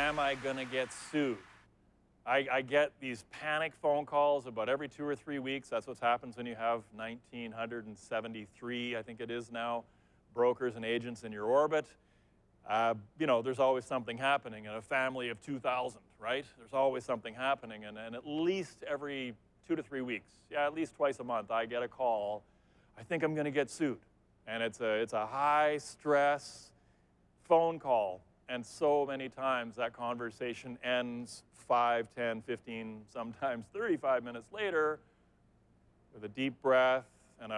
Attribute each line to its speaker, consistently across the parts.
Speaker 1: am I going to get sued? I get these panic phone calls about every 2 or 3 weeks. That's what happens when you have 1,973, I think it is now, brokers and agents in your orbit. There's always something happening in a family of 2,000, right? There's always something happening, and at least every 2 to 3 weeks, at least twice a month, I get a call. I think I'm going to get sued, and it's a high-stress phone call, and so many times that conversation ends 5, 10, 15, sometimes 35 minutes later with a deep breath and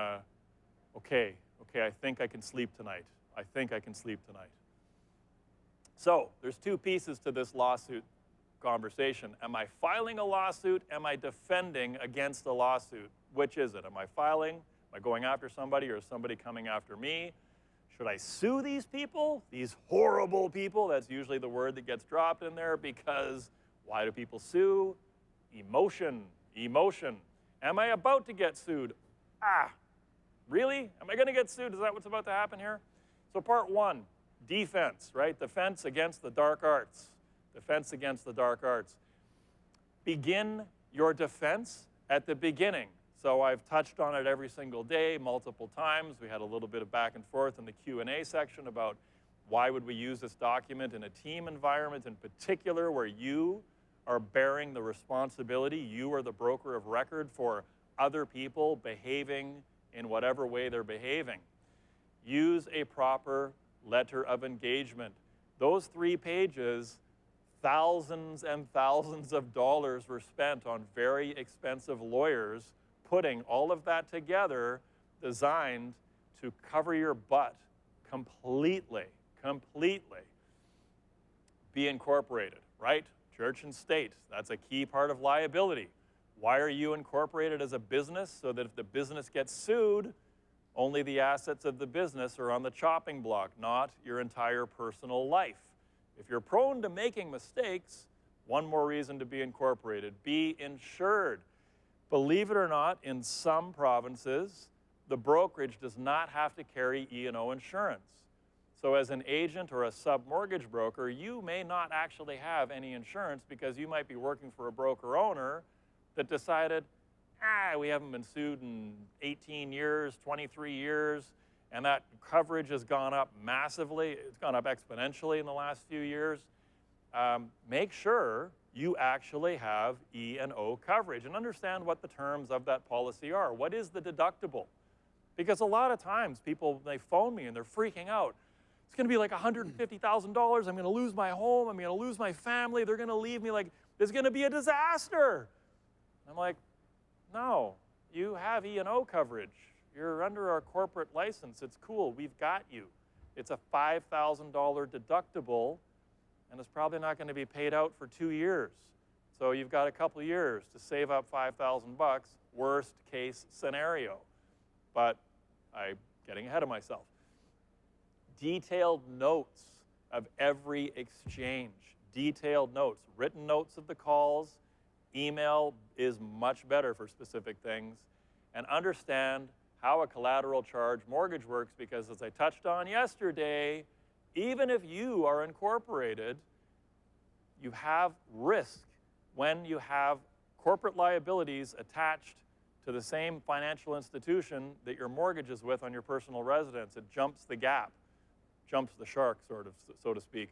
Speaker 1: okay, I think I can sleep tonight. I think I can sleep tonight. So there's two pieces to this lawsuit conversation. Am I filing a lawsuit? Am I defending against a lawsuit? Which is it? Am I filing? Am I going after somebody, or is somebody coming after me? Should I sue these people? These horrible people? That's usually the word that gets dropped in there, because why do people sue? Emotion. Am I about to get sued? Really? Am I going to get sued? Is that what's about to happen here? So part one, defense, right? Defense against the dark arts. Defense against the dark arts. Begin your defense at the beginning. So I've touched on it every single day, multiple times. We had a little bit of back and forth in the Q&A section about why would we use this document in a team environment in particular, where you are bearing the responsibility. You are the broker of record for other people behaving in whatever way they're behaving. Use a proper letter of engagement. Those 3 pages, thousands and thousands of dollars were spent on very expensive lawyers putting all of that together, designed to cover your butt completely. Be incorporated, right? Church and state, that's a key part of liability. Why are you incorporated as a business? So that if the business gets sued, only the assets of the business are on the chopping block, not your entire personal life. If you're prone to making mistakes, one more reason to be incorporated. Be insured. Believe it or not, in some provinces, the brokerage does not have to carry E&O insurance. So as an agent or a sub-mortgage broker, you may not actually have any insurance, because you might be working for a broker owner that decided, we haven't been sued in 18 years, 23 years, and that coverage has gone up massively. It's gone up exponentially in the last few years. Make sure you actually have E&O coverage and understand what the terms of that policy are. What is the deductible? Because a lot of times people, they phone me and they're freaking out. It's going to be like $150,000. I'm going to lose my home. I'm going to lose my family. They're going to leave me. Like, there's going to be a disaster. I'm like, no, you have E&O coverage. You're under our corporate license. It's cool. We've got you. It's a $5,000 deductible, and it's probably not going to be paid out for 2 years. So you've got a couple years to save up $5,000, worst case scenario. But I'm getting ahead of myself. Detailed notes of every exchange. Detailed notes, written notes of the calls. Email is much better for specific things. And understand how a collateral charge mortgage works, because as I touched on yesterday, even if you are incorporated, you have risk when you have corporate liabilities attached to the same financial institution that your mortgage is with on your personal residence. It jumps the gap, jumps the shark, sort of, so to speak.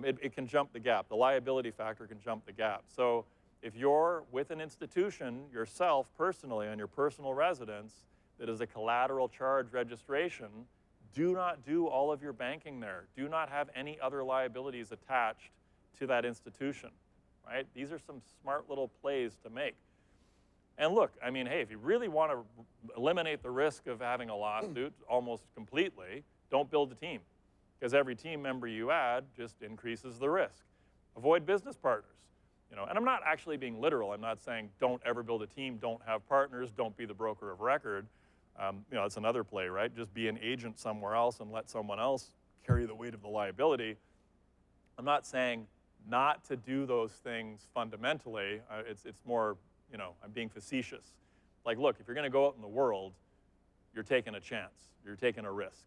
Speaker 1: It can jump the gap. The liability factor can jump the gap. So if you're with an institution yourself personally on your personal residence that is a collateral charge registration, do not do all of your banking there. Do not have any other liabilities attached to that institution, right? These are some smart little plays to make. And look, I mean, hey, if you really want to eliminate the risk of having a lawsuit almost completely, don't build a team, because every team member you add just increases the risk. Avoid business partners. And I'm not actually being literal. I'm not saying don't ever build a team, don't have partners, don't be the broker of record. It's another play, right? Just be an agent somewhere else and let someone else carry the weight of the liability. I'm not saying not to do those things fundamentally. It's more, I'm being facetious. Like, look, if you're going to go out in the world, you're taking a chance. You're taking a risk.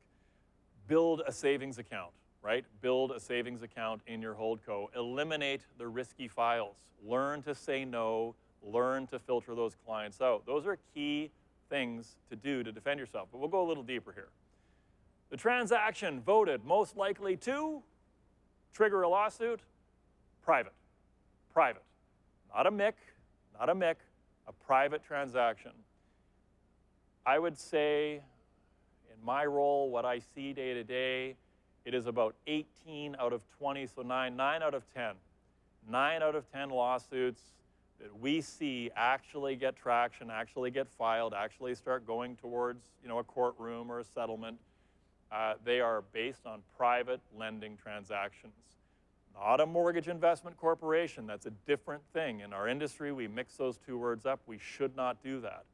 Speaker 1: Build a savings account. right? Build a savings account in your holdco. Eliminate the risky files. Learn to say no. Learn to filter those clients out. Those are key things to do to defend yourself. But we'll go a little deeper here. The transaction voted most likely to trigger a lawsuit, private. Private. Not a MIC, not a MIC, a private transaction. I would say, in my role, what I see day to day, it is about 18 out of 20, so 9 out of 10. 9 out of 10 lawsuits that we see actually get traction, actually get filed, actually start going towards, a courtroom or a settlement. They are based on private lending transactions. Not a mortgage investment corporation. That's a different thing. In our industry, we mix those two words up. We should not do that.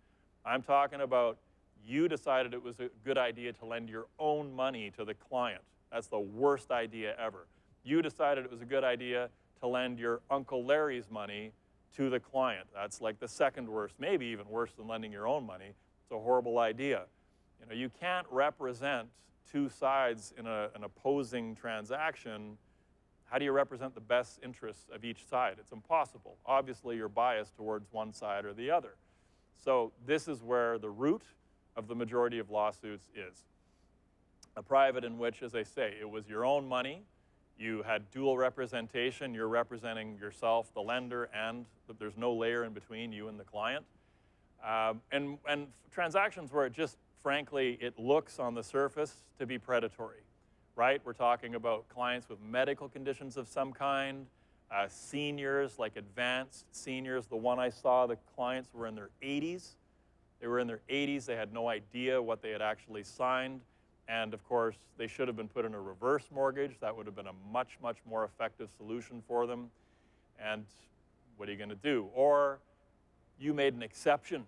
Speaker 1: I'm talking about you decided it was a good idea to lend your own money to the client. That's the worst idea ever. You decided it was a good idea to lend your Uncle Larry's money to the client. That's like the second worst, maybe even worse than lending your own money. It's a horrible idea. You can't represent two sides in an opposing transaction. How do you represent the best interests of each side? It's impossible. Obviously, you're biased towards one side or the other. So this is where the root of the majority of lawsuits is. A private in which, as I say, it was your own money. You had dual representation. You're representing yourself, the lender, and there's no layer in between you and the client. And transactions where it just, frankly, it looks on the surface to be predatory, right? We're talking about clients with medical conditions of some kind, seniors, like advanced seniors. The one I saw, the clients were in their 80s. They were in their 80s. They had no idea what they had actually signed. And of course, they should have been put in a reverse mortgage. That would have been a much, much more effective solution for them. And what are you going to do? Or you made an exception.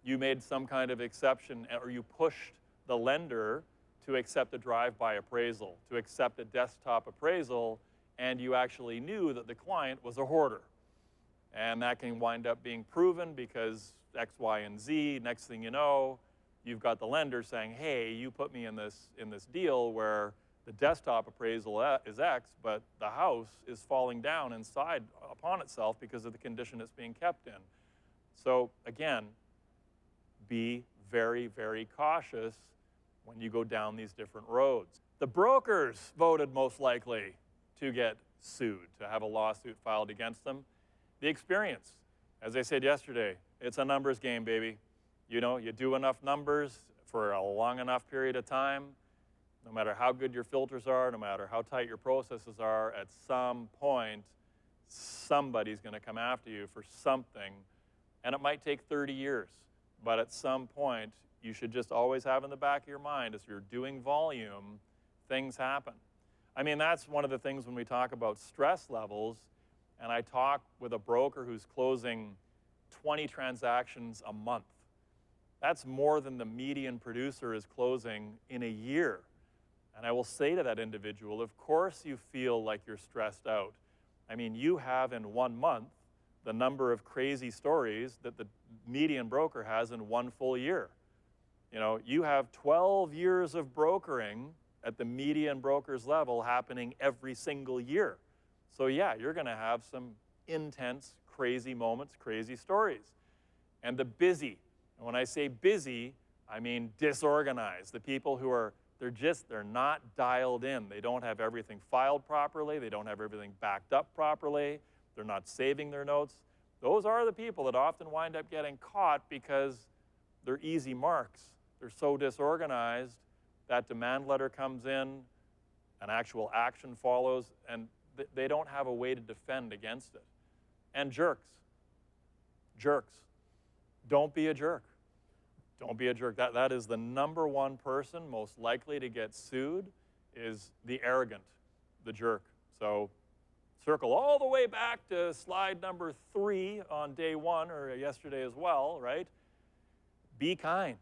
Speaker 1: You made some kind of exception, or you pushed the lender to accept a drive-by appraisal, to accept a desktop appraisal, and you actually knew that the client was a hoarder. And that can wind up being proven because X, Y, and Z. Next thing you know, you've got the lender saying, hey, you put me in this deal where the desktop appraisal is X, but the house is falling down inside upon itself because of the condition it's being kept in. So again, be very, very cautious when you go down these different roads. The brokers voted most likely to get sued, to have a lawsuit filed against them. The experience, as I said yesterday, it's a numbers game, baby. You do enough numbers for a long enough period of time, no matter how good your filters are, no matter how tight your processes are, at some point, somebody's going to come after you for something. And it might take 30 years, but at some point, you should just always have in the back of your mind, as you're doing volume, things happen. I mean, that's one of the things when we talk about stress levels, and I talk with a broker who's closing 20 transactions a month. That's more than the median producer is closing in a year. And I will say to that individual, of course you feel like you're stressed out. I mean, you have in 1 month the number of crazy stories that the median broker has in 1 full year. You have 12 years of brokering at the median broker's level happening every single year. So yeah, you're going to have some intense, crazy moments, crazy stories. And the busy. And when I say busy, I mean disorganized. The people who are, they're not dialed in. They don't have everything filed properly. They don't have everything backed up properly. They're not saving their notes. Those are the people that often wind up getting caught because they're easy marks. They're so disorganized. That demand letter comes in, an actual action follows, and they don't have a way to defend against it. And jerks. Jerks. Don't be a jerk. Don't be a jerk. That is the number one person most likely to get sued, is the arrogant, the jerk. So circle all the way back to slide number 3 on day 1, or yesterday as well, right? Be kind.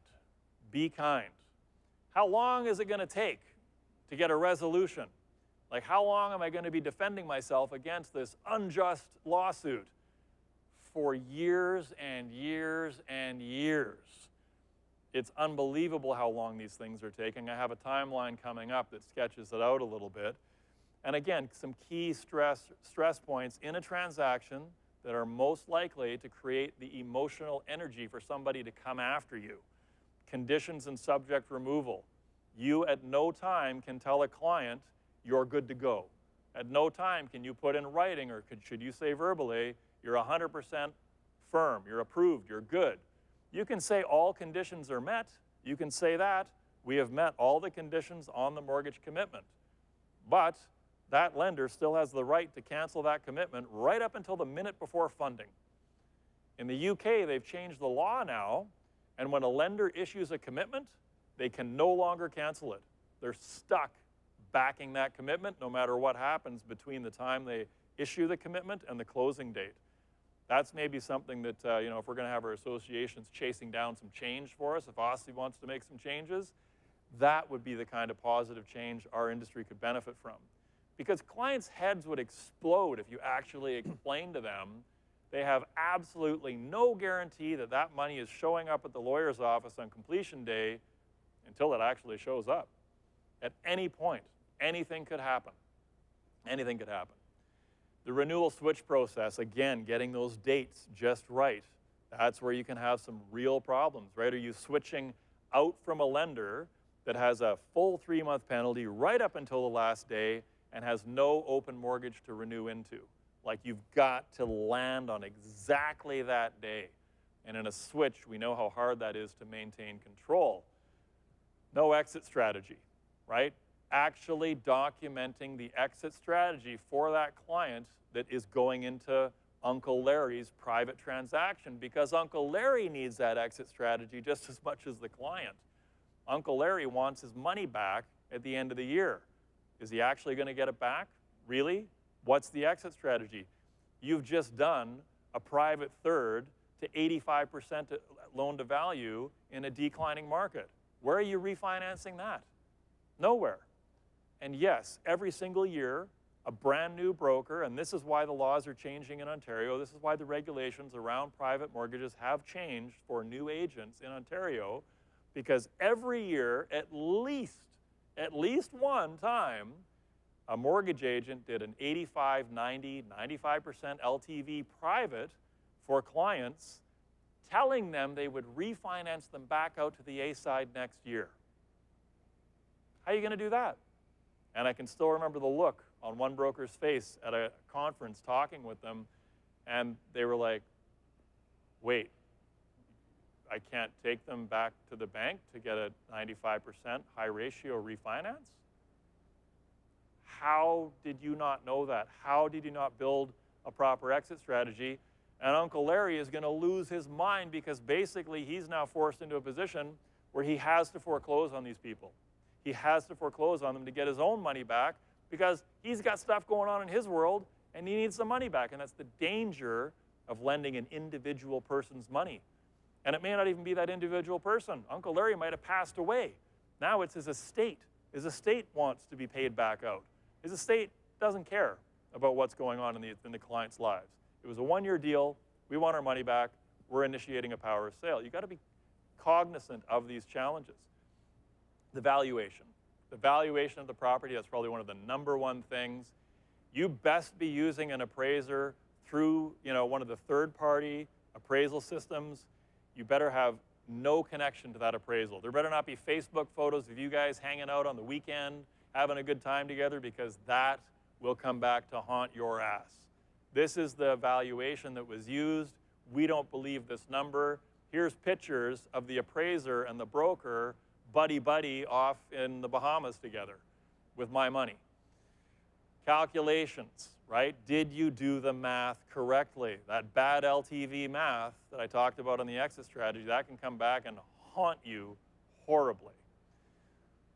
Speaker 1: Be kind. How long is it going to take to get a resolution? Like, how long am I going to be defending myself against this unjust lawsuit? For years and years and years. It's unbelievable how long these things are taking. I have a timeline coming up that sketches it out a little bit. And again, some key stress points in a transaction that are most likely to create the emotional energy for somebody to come after you. Conditions and subject removal. You at no time can tell a client you're good to go. At no time can you put in writing, or should you say verbally, you're 100% firm, you're approved, you're good. You can say all conditions are met. You can say that. We have met all the conditions on the mortgage commitment. But that lender still has the right to cancel that commitment right up until the minute before funding. In the UK, they've changed the law now, and when a lender issues a commitment, they can no longer cancel it. They're stuck backing that commitment no matter what happens between the time they issue the commitment and the closing date. That's maybe something that, if we're going to have our associations chasing down some change for us, if OSFI wants to make some changes, that would be the kind of positive change our industry could benefit from. Because clients' heads would explode if you actually explained to them they have absolutely no guarantee that that money is showing up at the lawyer's office on completion day until it actually shows up. At any point, anything could happen. Anything could happen. The renewal switch process, again, getting those dates just right. That's where you can have some real problems, right? Are you switching out from a lender that has a full 3-month penalty right up until the last day and has no open mortgage to renew into? Like, you've got to land on exactly that day. And in a switch, we know how hard that is to maintain control. No exit strategy, right? Actually documenting the exit strategy for that client that is going into Uncle Larry's private transaction, because Uncle Larry needs that exit strategy just as much as the client. Uncle Larry wants his money back at the end of the year. Is he actually going to get it back? Really? What's the exit strategy? You've just done a private third to 85% loan to value in a declining market. Where are you refinancing that? Nowhere. And yes, every single year, a brand new broker, and this is why the laws are changing in Ontario, this is why the regulations around private mortgages have changed for new agents in Ontario, because every year, at least one time, a mortgage agent did an 85, 90, 95% LTV private for clients, telling them they would refinance them back out to the A side next year. How are you going to do that? And I can still remember the look on one broker's face at a conference talking with them, and they were like, wait, I can't take them back to the bank to get a 95% high ratio refinance? How did you not know that? How did you not build a proper exit strategy? And Uncle Larry is going to lose his mind, because basically he's now forced into a position where he has to foreclose on these people. He has to foreclose on them to get his own money back, because he's got stuff going on in his world and he needs some money back. And that's the danger of lending an individual person's money. And it may not even be that individual person. Uncle Larry might have passed away. Now it's his estate. His estate wants to be paid back out. His estate doesn't care about what's going on in the client's lives. It was a 1-year deal. We want our money back. We're initiating a power of sale. You've got to be cognizant of these challenges. The valuation. The valuation of the property, that's probably one of the #1 things. You best be using an appraiser through one of the third-party appraisal systems. You better have no connection to that appraisal. There better not be Facebook photos of you guys hanging out on the weekend, having a good time together, because that will come back to haunt your ass. This is the valuation that was used. We don't believe this number. Here's pictures of the appraiser and the broker buddy-buddy off in the Bahamas together with my money. Calculations, right? Did you do the math correctly? That bad LTV math that I talked about on the exit strategy, that can come back and haunt you horribly.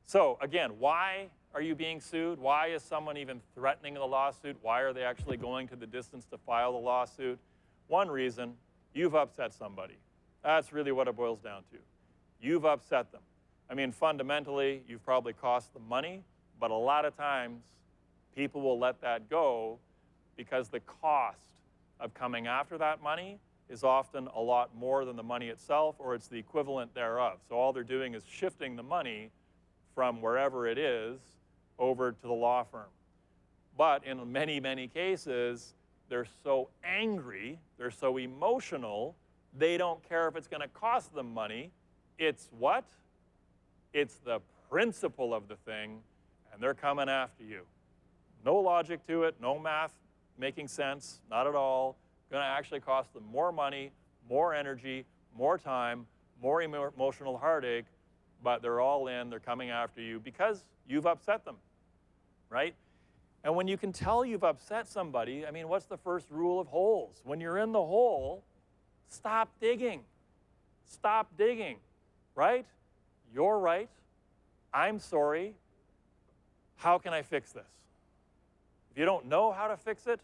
Speaker 1: So again, why are you being sued? Why is someone even threatening the lawsuit? Why are they actually going to the distance to file the lawsuit? One reason, you've upset somebody. That's really what it boils down to. You've upset them. I mean, fundamentally, you've probably cost them money, but a lot of times people will let that go because the cost of coming after that money is often a lot more than the money itself, or it's the equivalent thereof. So all they're doing is shifting the money from wherever it is over to the law firm. But in many, many cases, they're so angry, they're so emotional, they don't care if it's going to cost them money. It's what? It's the principle of the thing, and they're coming after you. No logic to it, no math making sense, not at all. Going to actually cost them more money, more energy, more time, more emotional heartache, but they're all in, they're coming after you because you've upset them, right? And when you can tell you've upset somebody, I mean, what's the first rule of holes? When you're in the hole, stop digging. Stop digging, right? You're right. I'm sorry. How can I fix this? If you don't know how to fix it,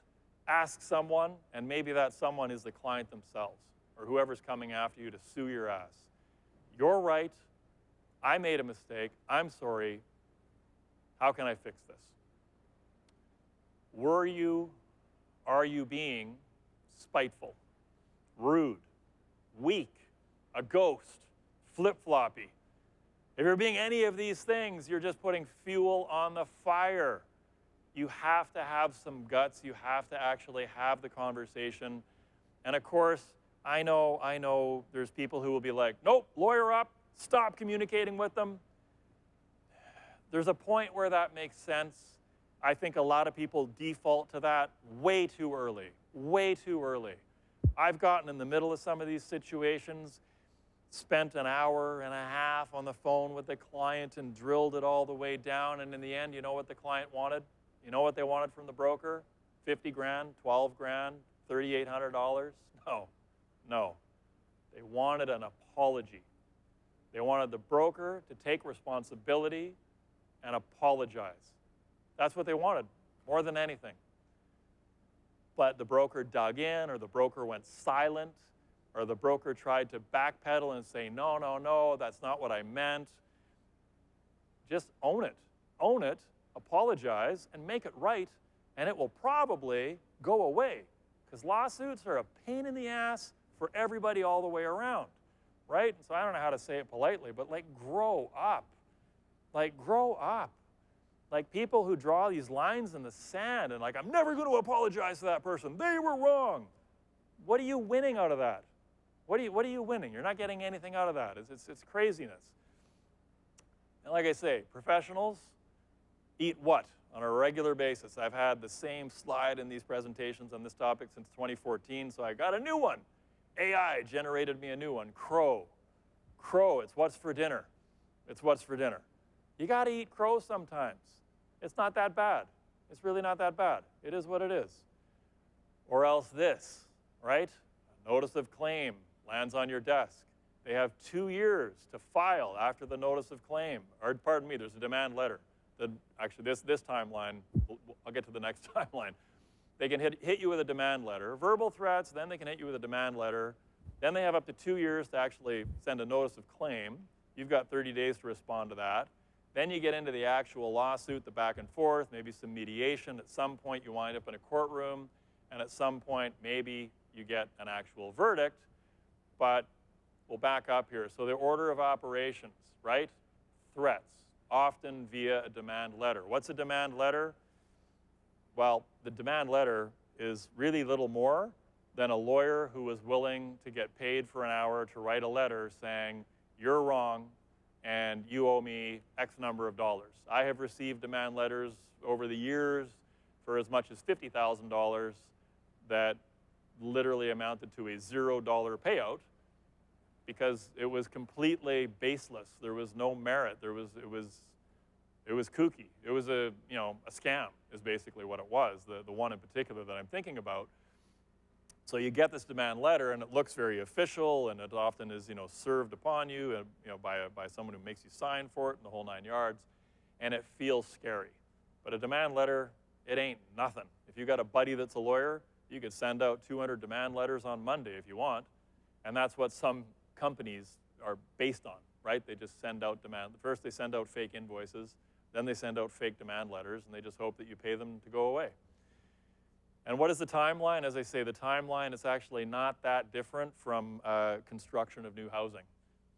Speaker 1: ask someone, and maybe that someone is the client themselves or whoever's coming after you to sue your ass. You're right. I made a mistake. I'm sorry. How can I fix this? Are you being spiteful, rude, weak, a ghost, flip-floppy? If you're being any of these things, you're just putting fuel on the fire. You have to have some guts. You have to actually have the conversation. And of course, I know there's people who will be like, nope, lawyer up, stop communicating with them. There's a point where that makes sense. I think a lot of people default to that way too early, way too early. I've gotten in the middle of some of these situations, spent an hour and a half on the phone with the client and drilled it all the way down, and in the end, you know what the client wanted? You know what they wanted from the broker? 50 grand, 12 grand, $3,800? No. They wanted an apology. They wanted the broker to take responsibility and apologize. That's what they wanted, more than anything. But the broker dug in, or the broker went silent, or the broker tried to backpedal and say, no, that's not what I meant. Just own it, apologize, and make it right, and it will probably go away. Because lawsuits are a pain in the ass for everybody all the way around, right? So I don't know how to say it politely, but like, grow up. Like, grow up. Like, people who draw these lines in the sand and like, I'm never going to apologize to that person. They were wrong. What are you winning out of that? What are you winning? You're not getting anything out of that. It's craziness. And like I say, professionals eat what on a regular basis? I've had the same slide in these presentations on this topic since 2014, so I got a new one. AI generated me a new one, crow. Crow, it's what's for dinner. It's what's for dinner. You got to eat crow sometimes. It's not that bad. It's really not that bad. It is what it is. Or else this, right? A notice of claim lands on your desk. They have 2 years to file after the notice of claim. Or, pardon me, there's a demand letter. Actually, this timeline, I'll get to the next timeline. They can hit you with a demand letter. Verbal threats, then they can hit you with a demand letter. Then they have up to 2 years to actually send a notice of claim. You've got 30 days to respond to that. Then you get into the actual lawsuit, the back and forth, maybe some mediation. At some point, you wind up in a courtroom. And at some point, maybe you get an actual verdict. But we'll back up here. So the order of operations, right? Threats, often via a demand letter. What's a demand letter? Well, the demand letter is really little more than a lawyer who is willing to get paid for an hour to write a letter saying, you're wrong, and you owe me X number of dollars. I have received demand letters over the years for as much as $50,000 that literally amounted to a $0 payout because it was completely baseless. There was no merit. It was kooky. It was a scam is basically what it was, the one in particular that I'm thinking about. So you get this demand letter, and it looks very official, and it often is, served upon you, by someone who makes you sign for it, and the whole 9 yards, and it feels scary. But a demand letter, it ain't nothing. If you got a buddy that's a lawyer, you could send out 200 demand letters on Monday if you want, and that's what some companies are based on, right? They just send out demand. First, they send out fake invoices, then they send out fake demand letters, and they just hope that you pay them to go away. And what is the timeline? As I say, the timeline is actually not that different from construction of new housing.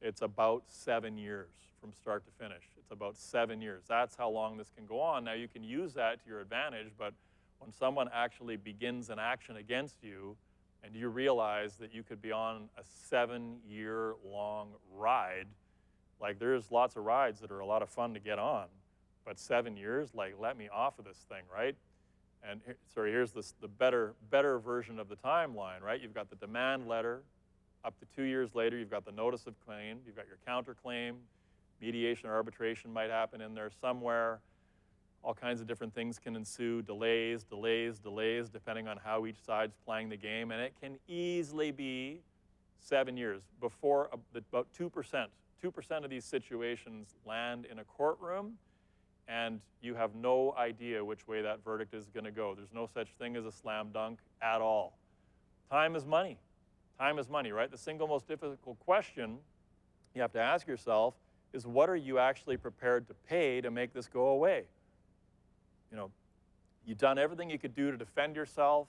Speaker 1: it's about 7 years from start to finish. It's about 7 years. That's how long this can go on. Now, you can use that to your advantage, but when someone actually begins an action against you and you realize that you could be on a 7-year-long ride, like there's lots of rides that are a lot of fun to get on, but 7 years, like let me off of this thing, right? And here's the better version of the timeline, right? You've got the demand letter. Up to 2 years later, you've got the notice of claim. You've got your counterclaim. Mediation or arbitration might happen in there somewhere. All kinds of different things can ensue, delays, depending on how each side's playing the game. And it can easily be 7 years before about 2%. 2% of these situations land in a courtroom, and you have no idea which way that verdict is going to go. There's no such thing as a slam dunk at all. Time is money. Time is money, right? The single most difficult question you have to ask yourself is, what are you actually prepared to pay to make this go away? You know, you've done everything you could do to defend yourself.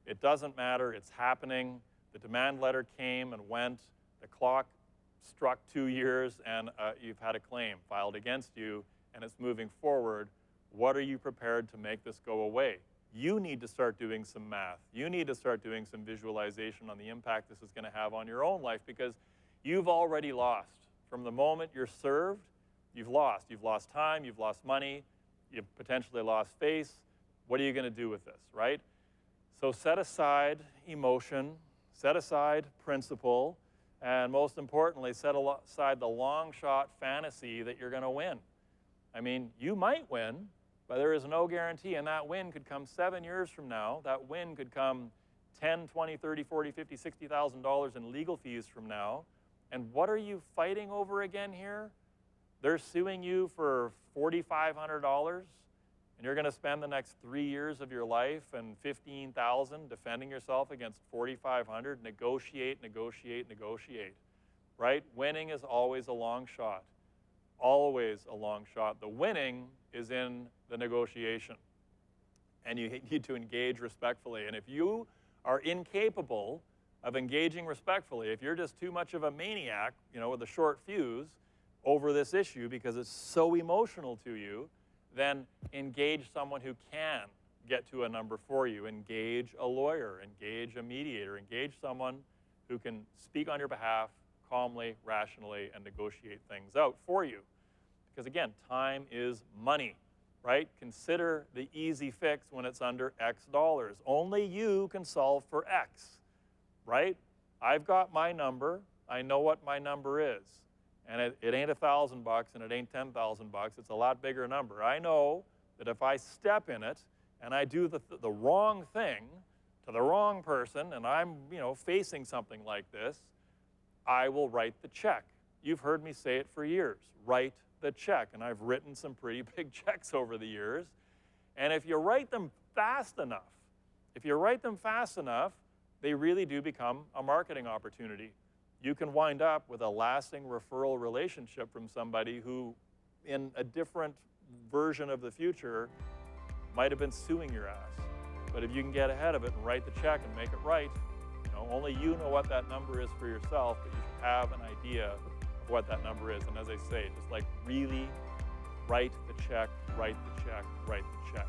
Speaker 1: It doesn't matter. It's happening. The demand letter came and went. The clock struck 2 years, and you've had a claim filed against you, and it's moving forward. What are you prepared to make this go away? You need to start doing some math. You need to start doing some visualization on the impact this is going to have on your own life, because you've already lost. From the moment you're served, you've lost. You've lost time, you've lost money, you've potentially lost face. What are you going to do with this, right? So set aside emotion, set aside principle, and most importantly, set aside the long shot fantasy that you're going to win. I mean, you might win, but there is no guarantee, and that win could come 7 years from now. That win could come $10, $20, $30, $40, $50, $60,000 in legal fees from now. And what are you fighting over again here? They're suing you for $4,500, and you're going to spend the next 3 years of your life and $15,000 defending yourself against $4,500. Negotiate, negotiate, negotiate, right? Winning is always a long shot. Always a long shot. The winning is in the negotiation, and you need to engage respectfully. And if you are incapable of engaging respectfully, if you're just too much of a maniac, you know, with a short fuse over this issue because it's so emotional to you, then engage someone who can get to a number for you. Engage a lawyer, engage a mediator, engage someone who can speak on your behalf calmly, rationally, and negotiate things out for you. Because again, time is money, right? Consider the easy fix when it's under X dollars. Only you can solve for X, right? I've got my number. I know what my number is. And it ain't $1,000 and it ain't $10,000. It's a lot bigger number. I know that if I step in it and I do the wrong thing to the wrong person, and I'm, you know, facing something like this, I will write the check. You've heard me say it for years. Write the check. And I've written some pretty big checks over the years. And if you write them fast enough, they really do become a marketing opportunity. You can wind up with a lasting referral relationship from somebody who, in a different version of the future, might have been suing your ass. But if you can get ahead of it and write the check and make it right, you know, only you know what that number is for yourself, but you should have an idea of what that number is. And as I say, just like really write the check, write the check, write the check.